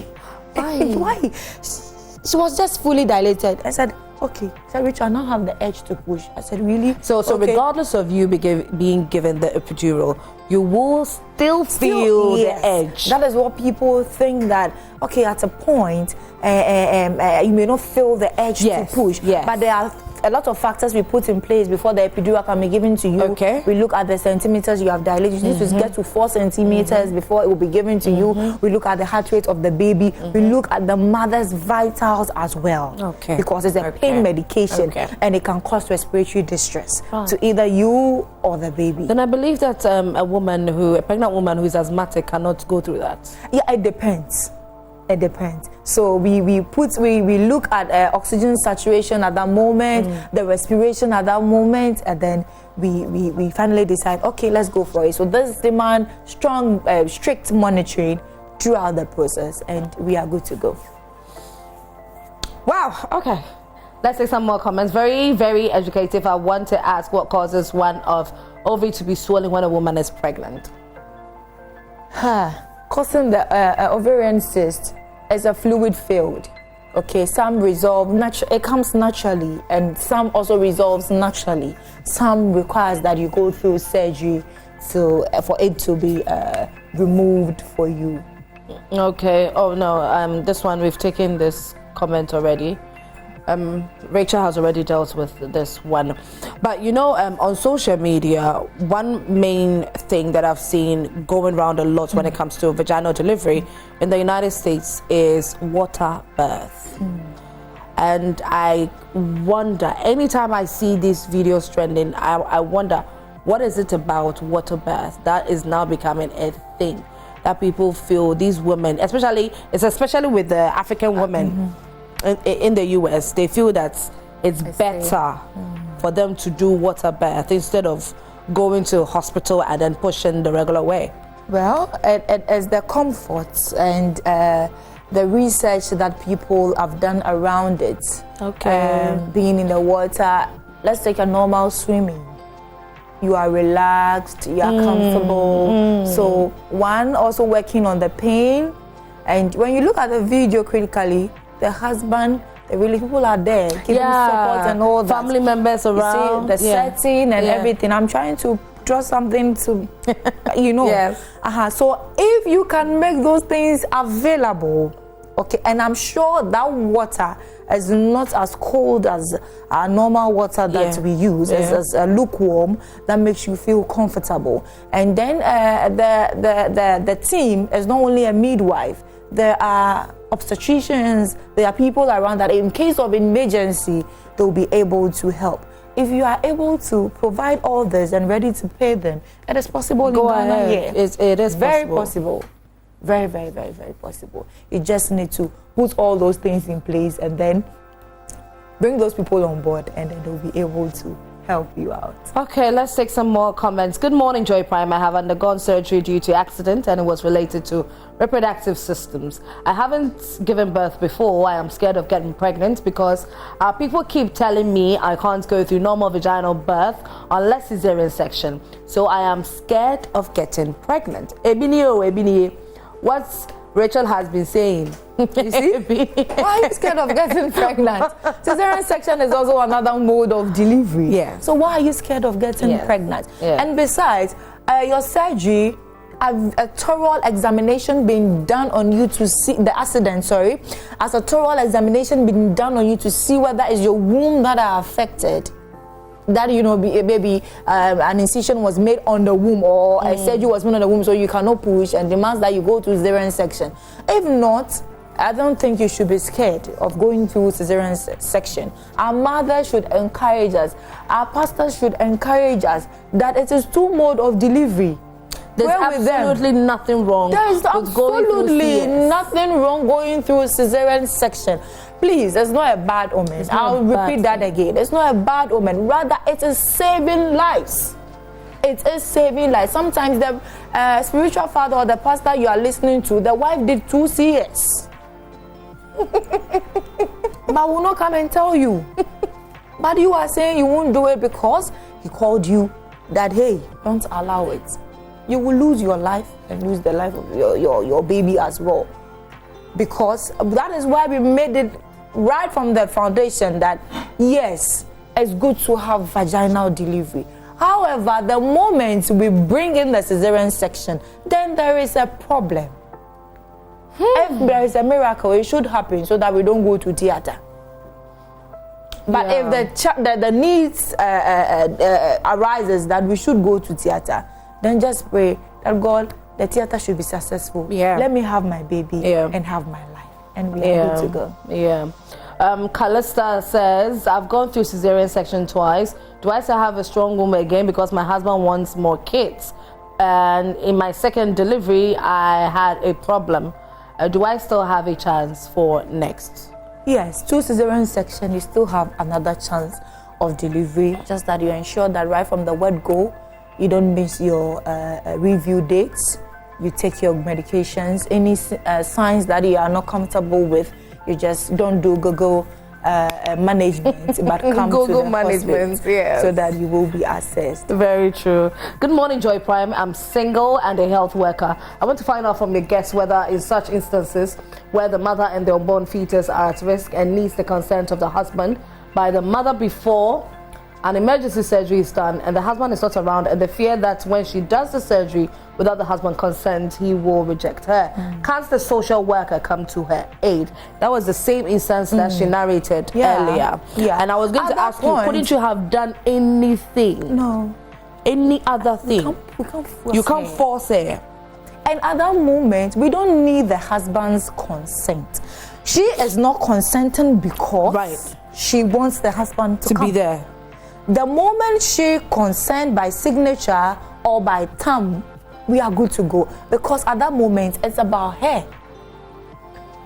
B: Why? She was just fully dilated. I said, okay. She said, Richard, I now have the edge to push. I said, really?
A: So regardless of you being given the epidural, you will still feel the edge.
B: That is what people think, that, okay, at a point, you may not feel the edge to push. But there are a lot of factors we put in place before the epidural can be given to you.
A: Okay.
B: We look at the centimeters you have dilated. You need to get to 4 centimeters before it will be given to you. We look at the heart rate of the baby. We look at the mother's vitals as well. Okay. Because it's a pain medication and it can cause respiratory distress to either you or the baby.
A: Then I believe that a pregnant woman who is asthmatic cannot go through that.
B: Yeah, it depends. It depends. So we look at oxygen saturation at that moment, the respiration at that moment, and then we finally decide, okay, let's go for it. So this demand strong, strict monitoring throughout the process, and we are good to go.
A: Wow. Okay. Let's take some more comments. Very, very educative. I want to ask, what causes one of ovary to be swollen when a woman is pregnant?
B: Causing the ovarian cyst is a fluid field. Okay, some resolve it comes naturally, and some also resolves naturally. Some requires that you go through surgery for it to be removed for you.
A: Okay. Oh no. This one, we've taken this comment already. Rachel has already dealt with this one, but on social media, one main thing that I've seen going around a lot when it comes to vaginal delivery in the United States is water birth. And I wonder, anytime I see these videos trending, I wonder, what is it about water birth that is now becoming a thing that people feel these women, especially with the African women in the US, they feel that it's better for them to do water birth instead of going to hospital and then pushing the regular way?
B: Well, it is the comforts and the research that people have done around it. Okay. Being in the water, let's take a normal swimming. You are relaxed, you are comfortable. So one, also working on the pain. And when you look at the video critically, the husband really people are there giving support and all that.
A: Family members around.
B: You see, the setting and everything. I'm trying to draw something to,
A: Yes.
B: So if you can make those things available, okay, and I'm sure that water is not as cold as our normal water that we use, as lukewarm, that makes you feel comfortable. And then the team is not only a midwife, there are obstetricians, there are people around that in case of emergency, they'll be able to help. If you are able to provide all this and ready to pay them, it is possible.
A: Go ahead. It is
B: very possible. Very, very, very, very possible. You just need to put all those things in place and then bring those people on board, and then they'll be able to help you out.
A: Okay, let's take some more comments. Good morning, Joy Prime. I have undergone surgery due to accident and it was related to reproductive systems. I haven't given birth before. I am scared of getting pregnant because people keep telling me I can't go through normal vaginal birth unless cesarean section. So I am scared of getting pregnant. Ebini, what Rachel has been saying. You see?
B: Why are you scared of getting pregnant? Cesarean section is also another mode of delivery.
A: Yeah.
B: So why are you scared of getting pregnant?
A: Yeah.
B: And besides, your surgery, a thorough examination being done on you to see the accident. As a thorough examination being done on you to see whether it's your womb that are affected. That maybe an incision was made on the womb, or a surgery was made on the womb, so you cannot push, and demands that you go to cesarean section. If not, I don't think you should be scared of going through cesarean section. Our mothers should encourage us. Our pastors should encourage us that it is two mode of delivery.
A: There's absolutely nothing wrong.
B: There is absolutely nothing wrong going through cesarean section. Please, it's not a bad omen. I'll repeat that again. It's not a bad omen. Rather, it is saving lives. It is saving lives. Sometimes the spiritual father or the pastor you are listening to, the wife did 2 CS. But will not come and tell you. But you are saying you won't do it because he called you that, hey, don't allow it. You will lose your life and lose the life of your baby as well. Because that is why we made it right from the foundation that, yes, it's good to have vaginal delivery. However, the moment we bring in the cesarean section, then there is a problem. If there is a miracle, it should happen so that we don't go to theater. But if the needs arises that we should go to theater, then just pray that God, the theater should be successful. Let me have my baby and have my life, and we are good to go.
A: Callista says, I've gone through cesarean section twice. Do I still have a strong womb again because my husband wants more kids? And in my second delivery, I had a problem. Do I still have a chance for next?
B: Yes, 2 cesarean section, you still have another chance of delivery. Just that you ensure that right from the word go, you don't miss your review dates. You take your medications. Any signs that you are not comfortable with, you just don't do Google management, but come
A: Google
B: to the
A: management,
B: so that you will be assessed.
A: Very true. Good morning, Joy Prime. I'm single and a health worker. I want to find out from the guests whether in such instances where the mother and the unborn fetus are at risk and needs the consent of the husband by the mother before an emergency surgery is done and the husband is not around, and the fear that when she does the surgery without the husband's consent, he will reject her. Can't the social worker come to her aid? That was the same instance that she narrated earlier. And I was going to ask you, couldn't you have done anything?
B: No.
A: Any other thing?
B: You can't force her. And at that moment, we don't need the husband's consent. She is not consenting because she wants the husband to be there. The moment she consent by signature or by thumb, we are good to go, because at that moment it's about her.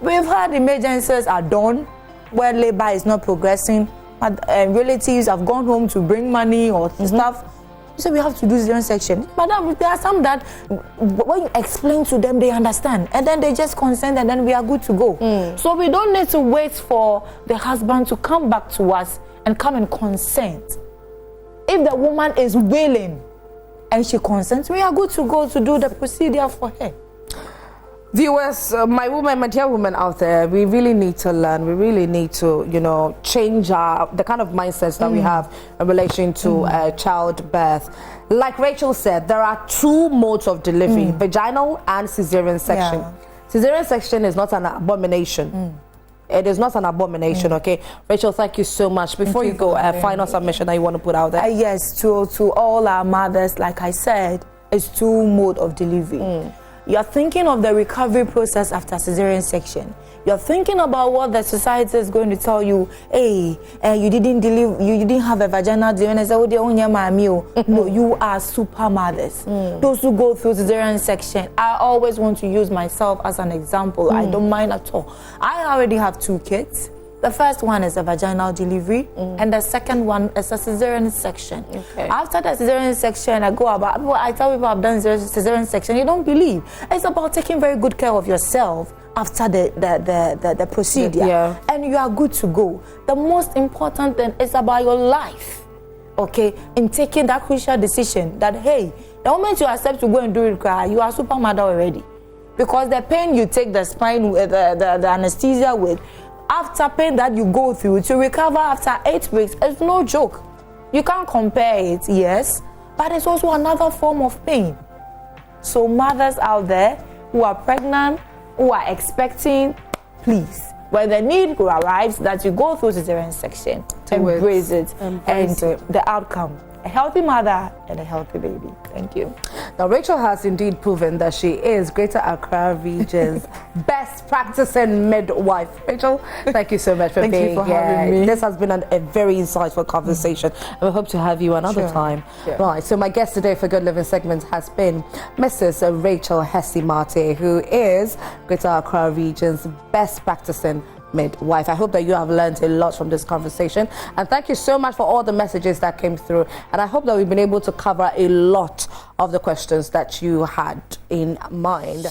B: We've had emergencies are done where labor is not progressing, but relatives have gone home to bring money or stuff. So we have to do cesarean section. Madam, there are some that when you explain to them, they understand, and then they just consent, and then we are good to go. So we don't need to wait for the husband to come back to us and come and consent. If the woman is willing and she consents, we are good to go to do the procedure for her.
A: Viewers, my dear women out there, we really need to learn. We really need to, you know, change the kind of mindsets that we have in relation to childbirth. Like Rachel said, there are 2 modes of delivery, vaginal and cesarean section.
B: Yeah.
A: Cesarean section is not an abomination. It is not an abomination, okay? Rachel, thank you so much. Before you go, a final submission that you want to put out there?
B: Yes, to all our mothers, like I said, it's 2 mode of delivery. You're thinking of the recovery process after cesarean section. You're thinking about what the society is going to tell you. Hey, you didn't have a vaginal delivery. No, you are super mothers. Those who go through cesarean section, I always want to use myself as an example. I don't mind at all. I already have 2 kids. The first one is a vaginal delivery, and the second one is a cesarean section. Okay. After the cesarean section, I tell people I've done cesarean section. You don't believe. It's about taking very good care of yourself after the procedure, and you are good to go. The most important thing is about your life, okay? In taking that crucial decision that, hey, the moment you accept to go and do it, you are super mother already, because the pain you take the spine with, the anesthesia with, after pain that you go through to recover after 8 weeks, it's no joke. You can't compare it, yes, but it's also another form of pain. So mothers out there who are pregnant, who are expecting, please, when the need arrives that you go through cesarean section, embrace it, and the outcome. A healthy mother and a healthy baby. Thank you.
A: Now, Rachel has indeed proven that she is Greater Accra region's best practicing midwife. Rachel, thank you so much for being here.
B: Having me.
A: This has been a very insightful conversation, and we hope to have you another time. Sure. Right, so my guest today for Good Living segment has been Mrs. Rachel Hesse-Mate, who is Greater Accra region's best practicing midwife. I hope that you have learned a lot from this conversation, and thank you so much for all the messages that came through, and I hope that we've been able to cover a lot of the questions that you had in mind.